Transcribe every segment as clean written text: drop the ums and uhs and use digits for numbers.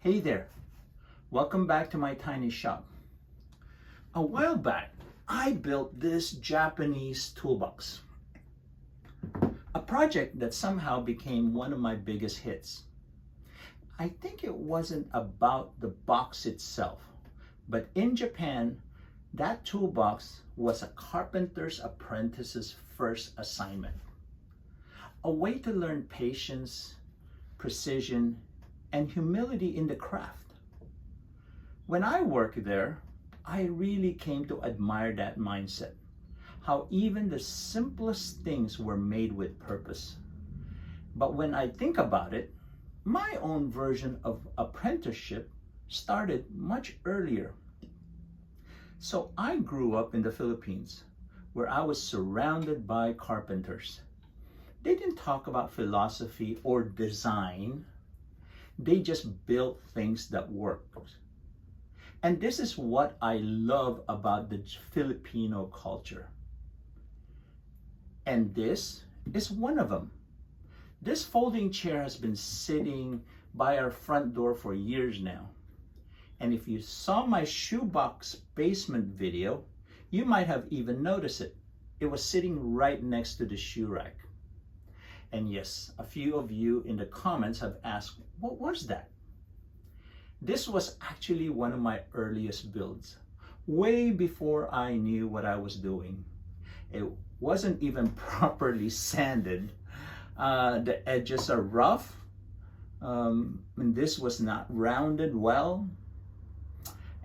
Hey there, welcome back to my tiny shop. A while back, I built this Japanese toolbox, a project that somehow became one of my biggest hits. I think it wasn't about the box itself, but in Japan, that toolbox was a carpenter's apprentice's first assignment. A way to learn patience, precision, and humility in the craft. When I worked there, I really came to admire that mindset. How even the simplest things were made with purpose. But when I think about it, my own version of apprenticeship started much earlier. So I grew up in the Philippines, where I was surrounded by carpenters. They didn't talk about philosophy or design. They just built things that worked. And this is what I love about the Filipino culture. And this is one of them. This folding chair has been sitting by our front door for years now. And if you saw my shoebox basement video, you might have even noticed it. It was sitting right next to the shoe rack. And yes, a few of you in the comments have asked, what was that? This was actually one of my earliest builds, way before I knew what I was doing. It wasn't even properly sanded. The edges are rough, and this was not rounded well.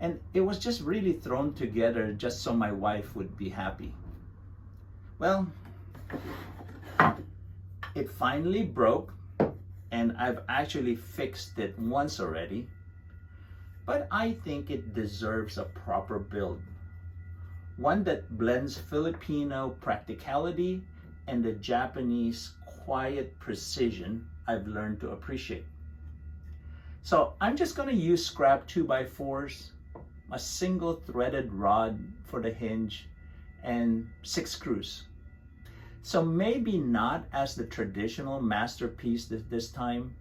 And it was just really thrown together just so my wife would be happy. Well, it finally broke, and I've actually fixed it once already, but I think it deserves a proper build. One that blends Filipino practicality and the Japanese quiet precision I've learned to appreciate. So I'm just gonna use scrap 2x4s, a single threaded rod for the hinge, and 6 screws. So maybe not as the traditional masterpiece this time,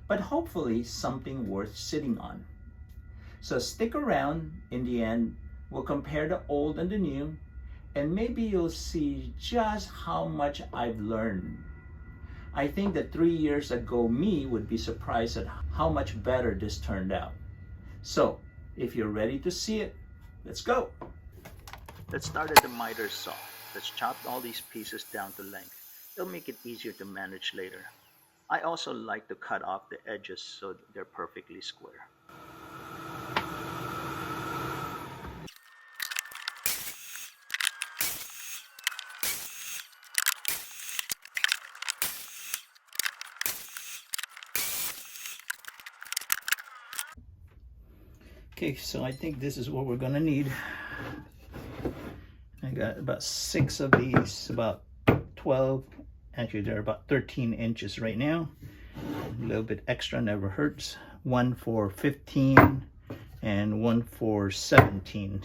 but hopefully something worth sitting on. So stick around. In the end, we'll compare the old and the new, and maybe you'll see just how much I've learned. I think that 3 years ago me would be surprised at how much better this turned out. So if you're ready to see it, let's go. Let's start at the miter saw. Let's chop all these pieces down to length. It'll make it easier to manage later. I also like to cut off the edges so they're perfectly square. Okay, so I think this is what we're gonna need. I got about 6 of these, about 12, actually they're about 13 inches right now. A little bit extra never hurts. One for 15 and one for 17.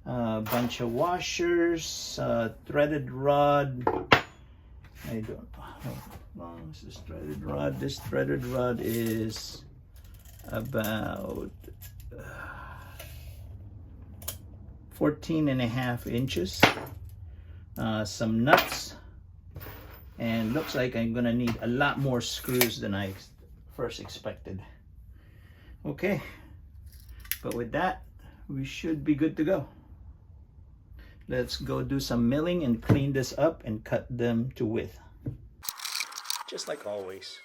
A bunch of washers, threaded rod. I don't know how long is this threaded rod. This threaded rod is about 14.5 inches. Some nuts, and looks like I'm gonna need a lot more screws than I first expected. Okay, but with that, we should be good to go. Let's go do some milling and clean this up and cut them to width. Just like always,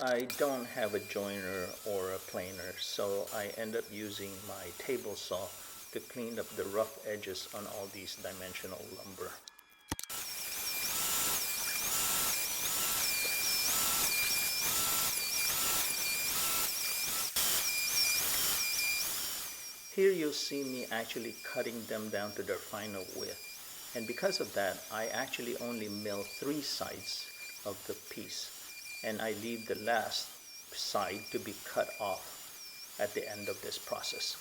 I don't have a joiner or a planer, so I end up using my table saw to clean up the rough edges on all these dimensional lumber. Here you'll see me actually cutting them down to their final width. And because of that, I actually only mill 3 sides of the piece. And I leave the last side to be cut off at the end of this process.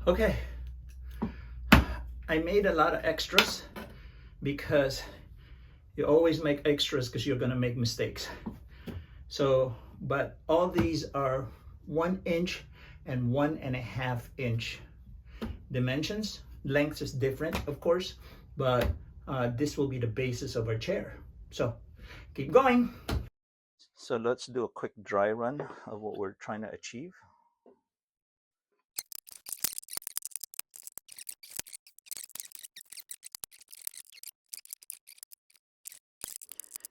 Okay, I made a lot of extras because you always make extras because you're gonna make mistakes. So, but all these are 1 inch and 1.5 inch dimensions. Length is different, of course, but this will be the basis of our chair. So keep going. So let's do a quick dry run of what we're trying to achieve.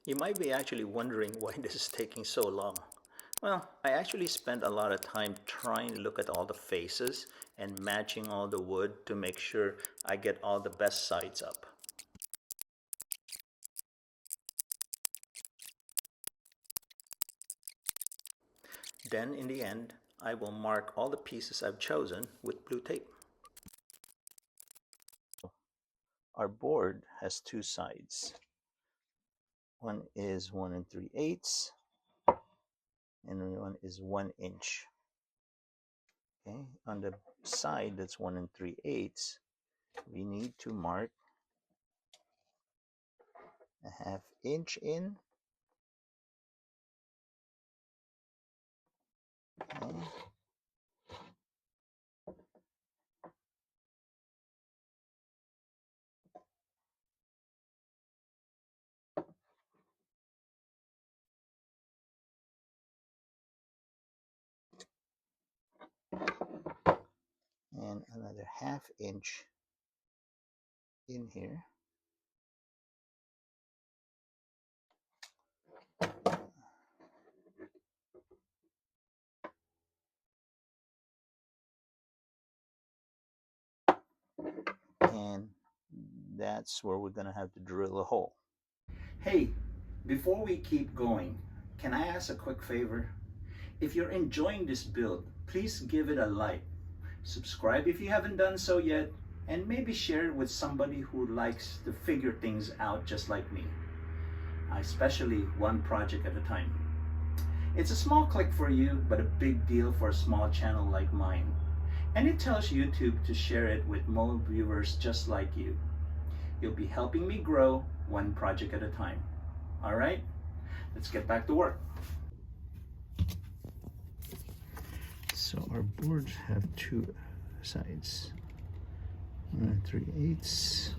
You might be actually wondering why this is taking so long. Well, I actually spent a lot of time trying to look at all the faces and matching all the wood to make sure I get all the best sides up. Then in the end, I will mark all the pieces I've chosen with blue tape. Our board has two sides. One is 1 3/8 and one is 1 inch. Okay, on the side that's 1 3/8, we need to mark a 1/2 inch in. Okay. And another 1/2 inch in here. And that's where we're gonna have to drill a hole. Hey, before we keep going, can I ask a quick favor? If you're enjoying this build, please give it a like. Subscribe if you haven't done so yet, and maybe share it with somebody who likes to figure things out just like me. Especially one project at a time. It's a small click for you, but a big deal for a small channel like mine. And it tells YouTube to share it with more viewers just like you. You'll be helping me grow one project at a time. All right, let's get back to work. So our boards have two sides, 1 3/8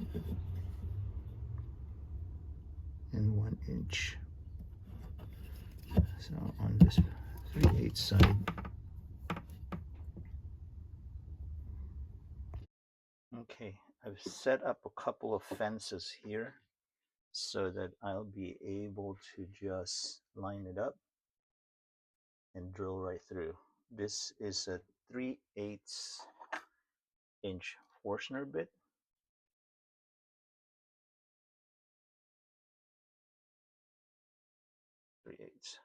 and 1 inch. So on this 3/8 side, okay, I've set up a couple of fences here so that I'll be able to just line it up and drill right through. This is a 3/8 inch Forstner bit. 3/8,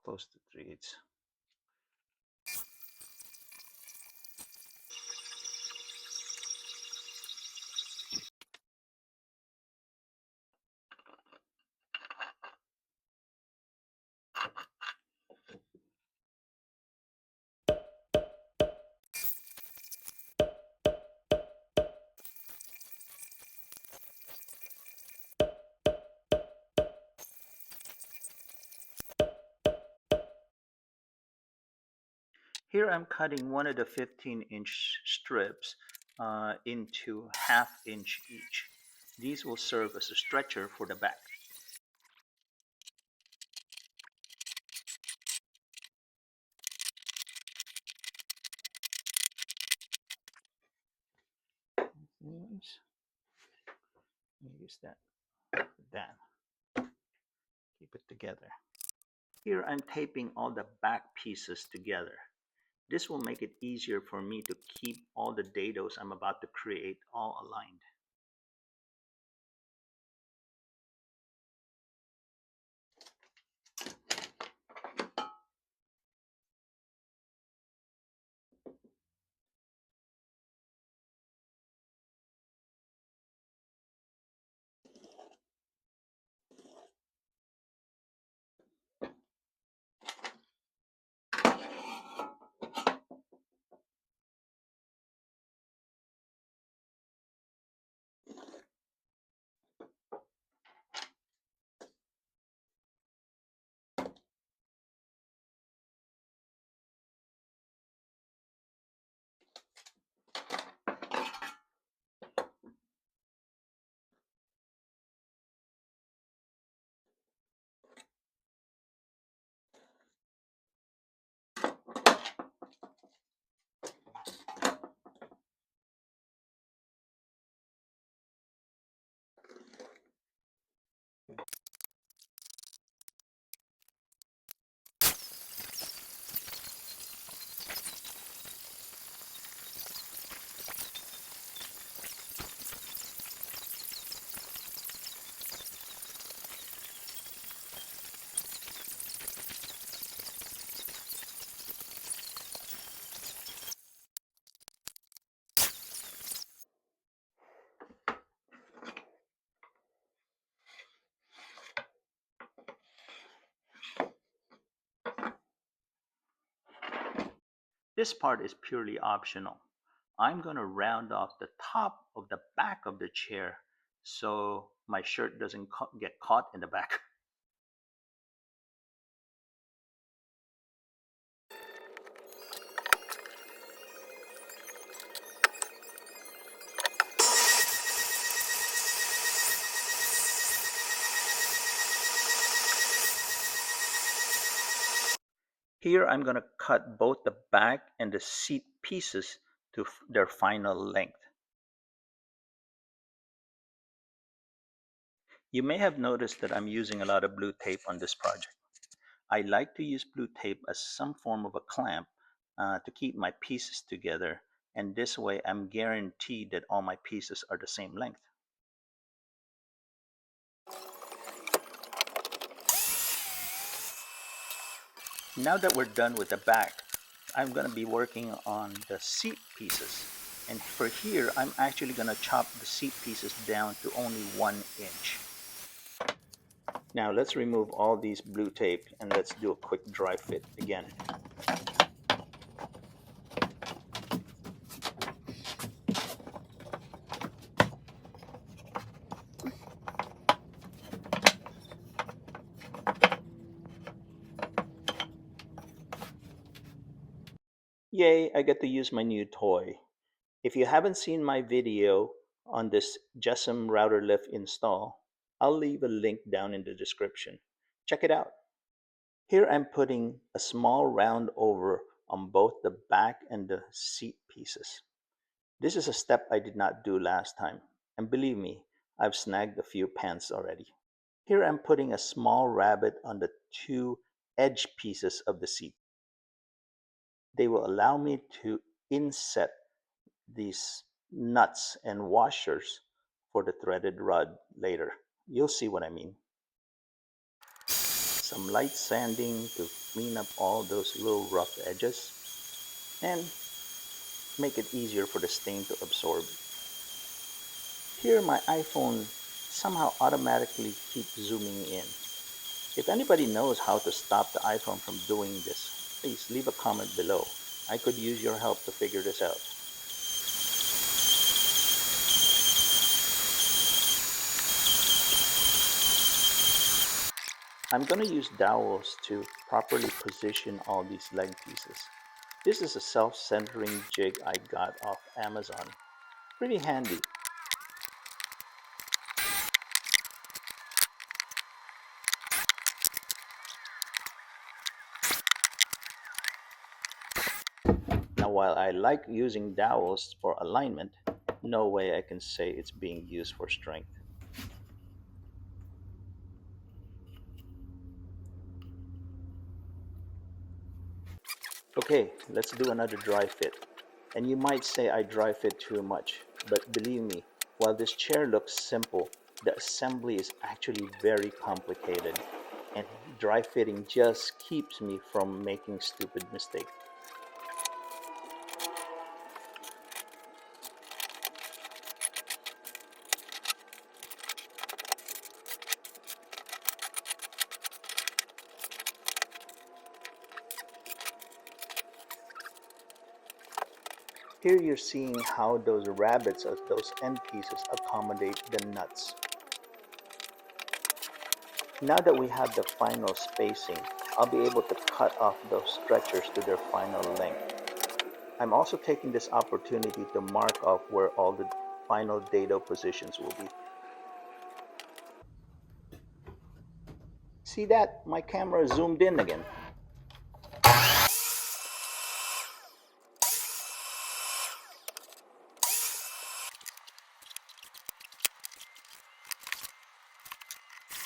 close to 3/8. Here I'm cutting one of the 15-inch strips into 1/2 inch each. These will serve as a stretcher for the back. Use that for that. Keep it together. Here I'm taping all the back pieces together. This will make it easier for me to keep all the dados I'm about to create all aligned. This part is purely optional. I'm going to round off the top of the back of the chair so my shirt doesn't get caught in the back. Here I'm going to cut both the back and the seat pieces to their final length. You may have noticed that I'm using a lot of blue tape on this project. I like to use blue tape as some form of a clamp to keep my pieces together, and this way I'm guaranteed that all my pieces are the same length. Now that we're done with the back, I'm going to be working on the seat pieces. And for here, I'm actually going to chop the seat pieces down to only 1 inch. Now let's remove all these blue tape and let's do a quick dry fit again. Yay, I get to use my new toy. If you haven't seen my video on this Jessem router lift install, I'll leave a link down in the description. Check it out. Here I'm putting a small round over on both the back and the seat pieces. This is a step I did not do last time, and believe me, I've snagged a few pants already. Here I'm putting a small rabbet on the two edge pieces of the seat. They will allow me to inset these nuts and washers for the threaded rod later. You'll see what I mean. Some light sanding to clean up all those little rough edges and make it easier for the stain to absorb. Here my iPhone somehow automatically keeps zooming in. If anybody knows how to stop the iPhone from doing this, please leave a comment below. I could use your help to figure this out. I'm going to use dowels to properly position all these leg pieces. This is a self-centering jig I got off Amazon. Pretty handy. Now while I like using dowels for alignment, no way I can say it's being used for strength. Okay, let's do another dry fit. And you might say I dry fit too much, but believe me, while this chair looks simple, the assembly is actually very complicated, and dry fitting just keeps me from making stupid mistakes. Here you're seeing how those rabbets of those end pieces accommodate the nuts. Now that we have the final spacing, I'll be able to cut off those stretchers to their final length. I'm also taking this opportunity to mark off where all the final dado positions will be. See that? My camera zoomed in again.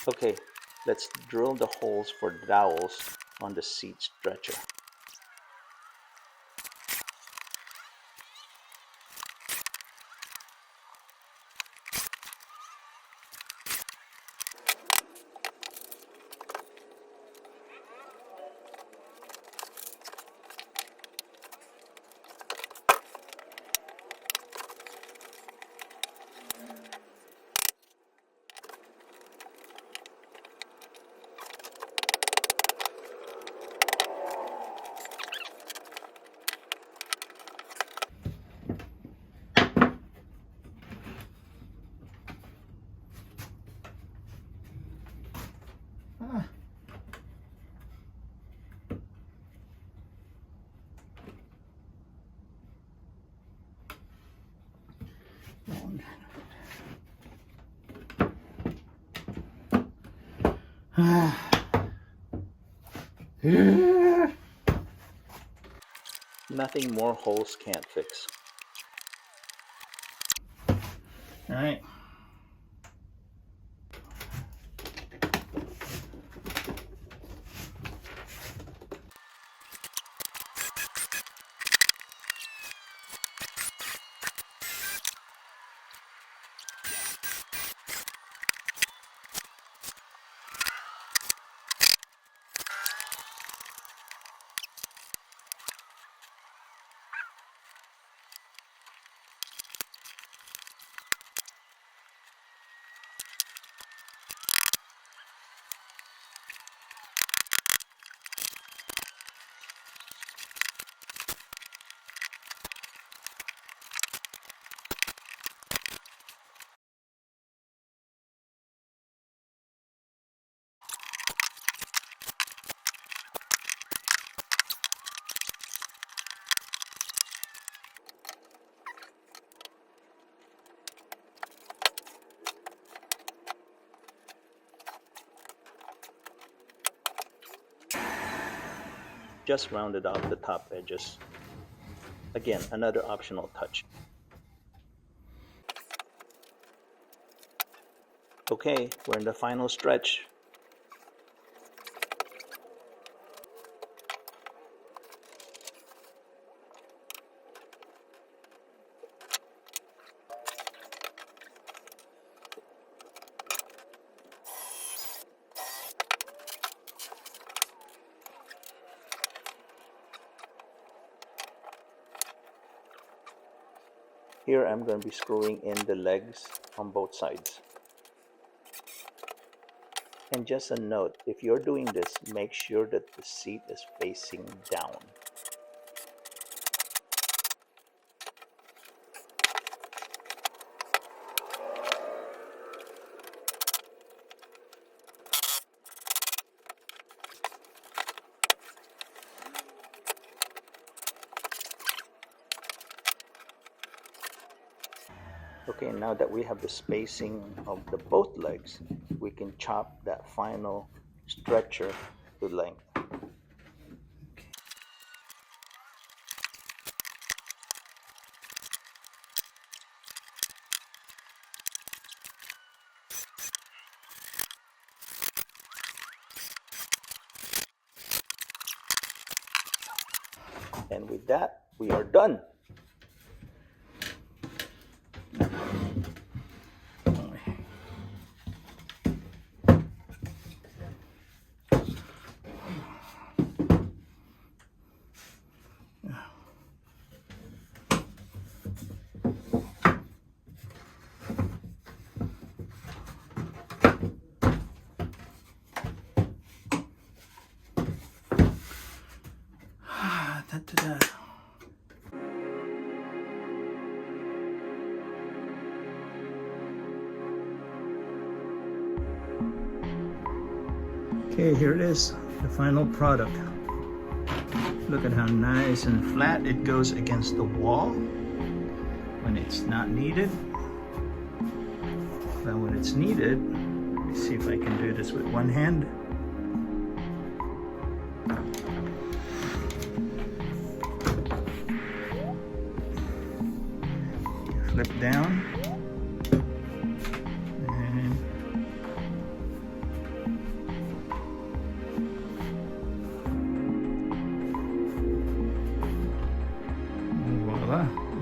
Okay, let's drill the holes for dowels on the seat stretcher. Nothing more holes can't fix. All right. Just rounded off the top edges. Again, another optional touch. Okay, we're in the final stretch. Here I'm going to be screwing in the legs on both sides. And just a note, if you're doing this, make sure that the seat is facing down. Okay, now that we have the spacing of the both legs, we can chop that final stretcher to length. And with that, we are done. Ta-da. Okay, here it is, the final product. Look at how nice and flat it goes against the wall when it's not needed. But when it's needed, let me see if I can do this with one hand. Flip down.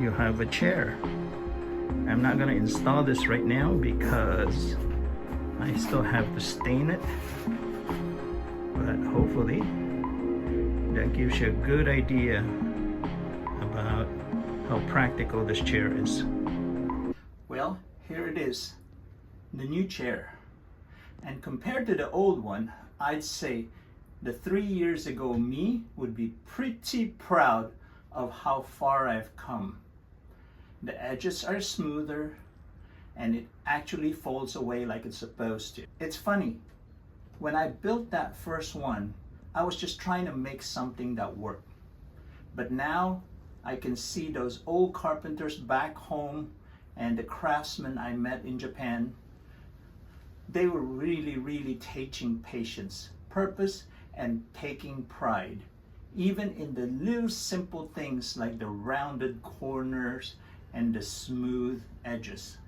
You have a chair. I'm not going to install this right now because I still have to stain it, but hopefully that gives you a good idea about how practical this chair is. Well, here it is, the new chair, and compared to the old one, I'd say the 3 years ago me would be pretty proud of how far I've come. The edges are smoother and it actually folds away like it's supposed to. It's funny, when I built that first one, I was just trying to make something that worked. But now I can see those old carpenters back home and the craftsmen I met in Japan, they were really teaching patience, purpose, and taking pride, even in the little simple things like the rounded corners and the smooth edges.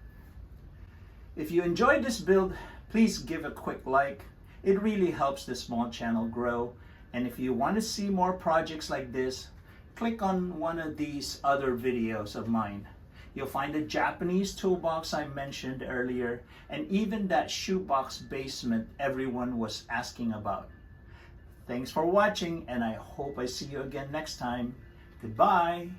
If you enjoyed this build, please give a quick like. It really helps the small channel grow. And if you want to see more projects like this, click on one of these other videos of mine. You'll find the Japanese toolbox I mentioned earlier, and even that shoebox basement everyone was asking about. Thanks for watching, and I hope I see you again next time. Goodbye.